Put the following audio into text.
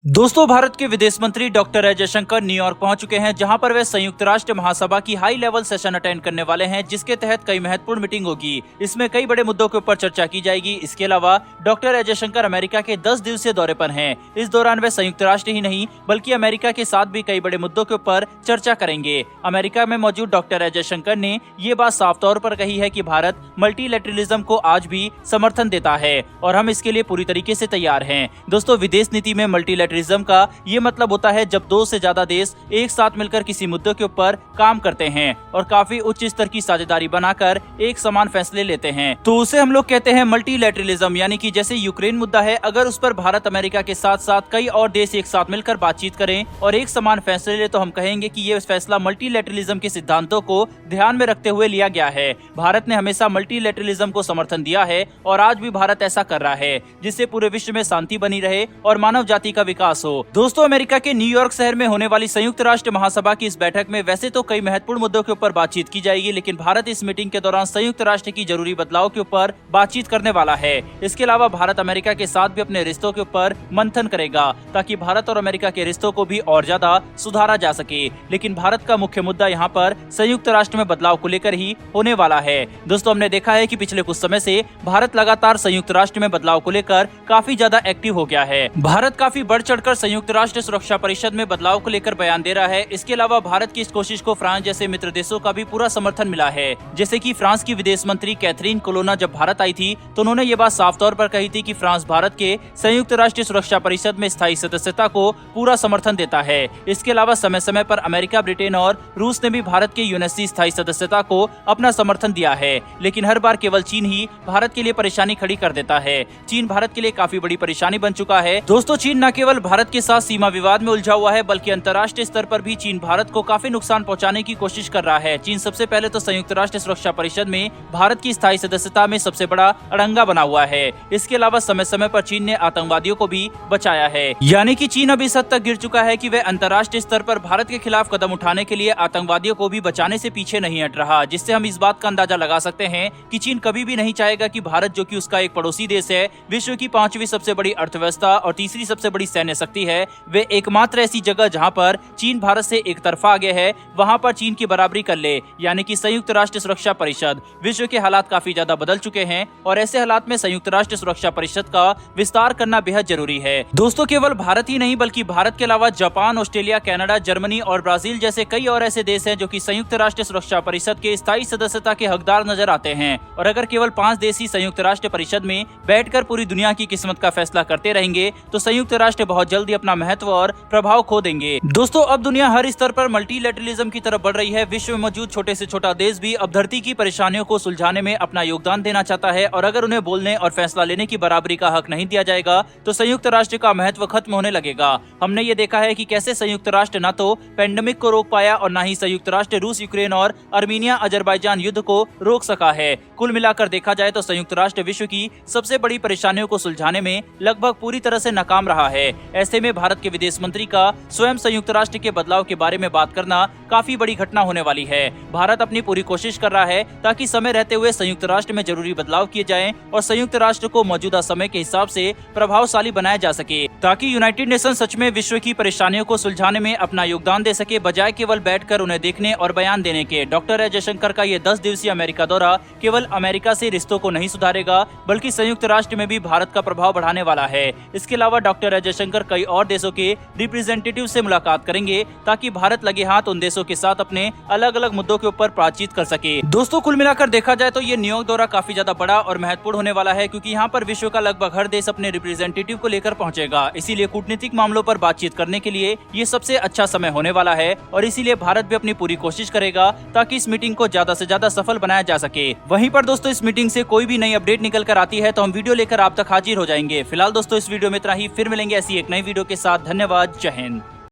दोस्तों, भारत के विदेश मंत्री डॉक्टर एस जयशंकर न्यूयॉर्क पहुंच चुके हैं, जहां पर वे संयुक्त राष्ट्र महासभा की हाई लेवल सेशन अटेंड करने वाले हैं, जिसके तहत कई महत्वपूर्ण मीटिंग होगी। इसमें कई बड़े मुद्दों के ऊपर चर्चा की जाएगी। इसके अलावा डॉक्टर एस जयशंकर अमेरिका के 10 दिवसीय दौरे पर हैं। इस दौरान वे संयुक्त राष्ट्र ही नहीं बल्कि अमेरिका के साथ भी कई बड़े मुद्दों के ऊपर चर्चा करेंगे। अमेरिका में मौजूद डॉक्टर एस जयशंकर ने ये बात साफ तौर पर कही है कि भारत मल्टीलैटरलिज्म को आज भी समर्थन देता है और हम इसके लिए पूरी तरीके से तैयार हैं। दोस्तों, विदेश नीति में मल्टीलैटरलिज्म का ये मतलब होता है जब 2 से ज्यादा देश एक साथ मिलकर किसी मुद्दे के ऊपर काम करते हैं और काफी उच्च स्तर की साझेदारी बनाकर एक समान फैसले लेते हैं, तो उसे हम लोग कहते हैं मल्टीलैटरलिज्म। यानी कि जैसे यूक्रेन मुद्दा है, अगर उस पर भारत अमेरिका के साथ साथ कई और देश एक साथ मिलकर बातचीत करें और एक समान फैसले ले, तो हम कहेंगे कि ये फैसला मल्टीलैटरलिज्म के सिद्धांतों को ध्यान में रखते हुए लिया गया है। भारत ने हमेशा मल्टीलैटरलिज्म को समर्थन दिया है और आज भी भारत ऐसा कर रहा है, जिससे पूरे विश्व में शांति बनी रहे और मानव जाति का विकास हो। दोस्तों, अमेरिका के न्यूयॉर्क शहर में होने वाली संयुक्त राष्ट्र महासभा की इस बैठक में वैसे तो कई महत्वपूर्ण मुद्दों के ऊपर बातचीत की जाएगी, लेकिन भारत इस मीटिंग के दौरान संयुक्त राष्ट्र की जरूरी बदलाव के ऊपर बातचीत करने वाला है। इसके अलावा भारत अमेरिका के साथ भी अपने रिश्तों के ऊपर मंथन करेगा, ताकि भारत और अमेरिका के रिश्तों को भी और ज्यादा सुधारा जा सके। लेकिन भारत का मुख्य मुद्दा यहाँ पर संयुक्त राष्ट्र में बदलाव को लेकर ही होने वाला है। दोस्तों, हमने देखा है कि पिछले कुछ समय से भारत लगातार संयुक्त राष्ट्र में बदलाव को लेकर काफी ज्यादा एक्टिव हो गया है। भारत काफी बढ़ चढ़कर संयुक्त राष्ट्र सुरक्षा परिषद में बदलाव को लेकर बयान दे रहा है। इसके अलावा भारत की इस कोशिश को फ्रांस जैसे मित्र देशों का भी पूरा समर्थन मिला है। जैसे कि फ्रांस की विदेश मंत्री कैथरीन कोलोना जब भारत आई थी, तो उन्होंने ये बात साफ तौर पर कही थी कि फ्रांस भारत के संयुक्त राष्ट्र सुरक्षा परिषद में स्थायी सदस्यता को पूरा समर्थन देता है। इसके अलावा समय समय पर अमेरिका, ब्रिटेन और रूस ने भी भारत के यूएनएससी स्थायी सदस्यता को अपना समर्थन दिया है, लेकिन हर बार केवल चीन ही भारत के लिए परेशानी खड़ी कर देता है। चीन भारत के लिए काफी बड़ी परेशानी बन चुका है। दोस्तों, चीन न केवल भारत के साथ सीमा विवाद में उलझा हुआ है, बल्कि अंतर्राष्ट्रीय स्तर पर भी चीन भारत को काफी नुकसान पहुंचाने की कोशिश कर रहा है। चीन सबसे पहले तो संयुक्त राष्ट्र सुरक्षा परिषद में भारत की स्थायी सदस्यता में सबसे बड़ा अड़ंगा बना हुआ है। इसके अलावा समय समय पर चीन ने आतंकवादियों को भी बचाया है। यानी कि चीन अब इस हद तक गिर चुका है कि वह अंतर्राष्ट्रीय स्तर पर भारत के खिलाफ कदम उठाने के लिए आतंकवादियों को भी बचाने से पीछे नहीं हट रहा, जिससे हम इस बात का अंदाजा लगा सकते हैं कि चीन कभी भी नहीं चाहेगा कि भारत, जो कि उसका एक पड़ोसी देश है, विश्व की 5वीं सबसे बड़ी अर्थव्यवस्था और तीसरी सबसे बड़ी सैन्य शक्ति है, वे एकमात्र ऐसी जगह जहां पर चीन भारत से एक तरफा आगे है, वहां पर चीन की बराबरी कर ले। यानी कि संयुक्त राष्ट्र सुरक्षा परिषद। विश्व के हालात काफी ज्यादा बदल चुके हैं और ऐसे हालात में संयुक्त राष्ट्र सुरक्षा परिषद का विस्तार करना बेहद जरूरी है। दोस्तों, केवल भारत ही नहीं बल्कि भारत के अलावा जापान, ऑस्ट्रेलिया, कनाडा, जर्मनी और ब्राजील जैसे कई और ऐसे देश हैं जो कि संयुक्त राष्ट्र सुरक्षा परिषद के स्थायी सदस्यता के हकदार नजर आते हैं। और अगर केवल 5 देश ही संयुक्त राष्ट्र परिषद में बैठकर पूरी दुनिया की किस्मत का फैसला करते रहेंगे, तो संयुक्त राष्ट्र बहुत जल्दी अपना महत्व और प्रभाव खो देंगे। दोस्तों, अब दुनिया हर स्तर पर मल्टीलैटरलिज्म की तरफ बढ़ रही है। विश्व में मौजूद छोटे से छोटा देश भी अब धरती की परेशानियों को सुलझाने में अपना योगदान देना चाहता है, और अगर उन्हें बोलने और फैसला लेने की बराबरी का हक नहीं दिया जाएगा, तो संयुक्त राष्ट्र का महत्व खत्म होने लगेगा। हमने ये देखा है कि कैसे संयुक्त राष्ट्र न तो पेंडेमिक को रोक पाया और न ही संयुक्त राष्ट्र रूस, यूक्रेन और अर्मीनिया, अजरबैजान युद्ध को रोक सका है। कुल मिलाकर देखा जाए तो संयुक्त राष्ट्र विश्व की सबसे बड़ी परेशानियों को सुलझाने में लगभग पूरी तरह से नाकाम रहा है। ऐसे में भारत के विदेश मंत्री का स्वयं संयुक्त राष्ट्र के बदलाव के बारे में बात करना काफी बड़ी घटना होने वाली है। भारत अपनी पूरी कोशिश कर रहा है ताकि समय रहते हुए संयुक्त राष्ट्र में जरूरी बदलाव किए जाएं और संयुक्त राष्ट्र को मौजूदा समय के हिसाब से प्रभावशाली बनाया जा सके, ताकि यूनाइटेड नेशन सच में विश्व की परेशानियों को सुलझाने में अपना योगदान दे सके, बजाय केवल बैठकर उन्हें देखने और बयान देने के। डॉक्टर एस जयशंकर का ये 10 दिवसीय अमेरिका दौरा केवल अमेरिका से रिश्तों को नहीं सुधारेगा, बल्कि संयुक्त राष्ट्र में भी भारत का प्रभाव बढ़ाने वाला है। इसके अलावा डॉक्टर एस जयशंकर कई और देशों के रिप्रेजेंटेटिव से मुलाकात करेंगे, ताकि भारत लगे हाथ उन देशों के साथ अपने अलग अलग मुद्दों के ऊपर बातचीत कर सके। दोस्तों, कुल मिलाकर देखा जाए तो ये न्यूयॉर्क दौरा काफी ज्यादा बड़ा और महत्वपूर्ण होने वाला है, क्योंकि यहाँ पर विश्व का लगभग हर देश अपने रिप्रेजेंटेटिव को लेकर पहुंचेगा। इसीलिए कूटनीतिक मामलों पर बातचीत करने के लिए ये सबसे अच्छा समय होने वाला है, और इसीलिए भारत भी अपनी पूरी कोशिश करेगा ताकि इस मीटिंग को ज्यादा से ज्यादा सफल बनाया जा सके। वहीं पर दोस्तों, इस मीटिंग से कोई भी नई अपडेट निकल कर आती है तो हम वीडियो लेकर आप तक हाजिर हो जाएंगे। फिलहाल दोस्तों, इस वीडियो में इतना ही। फिर मिलेंगे ऐसी एक नई वीडियो के साथ। धन्यवाद। जय हिंद।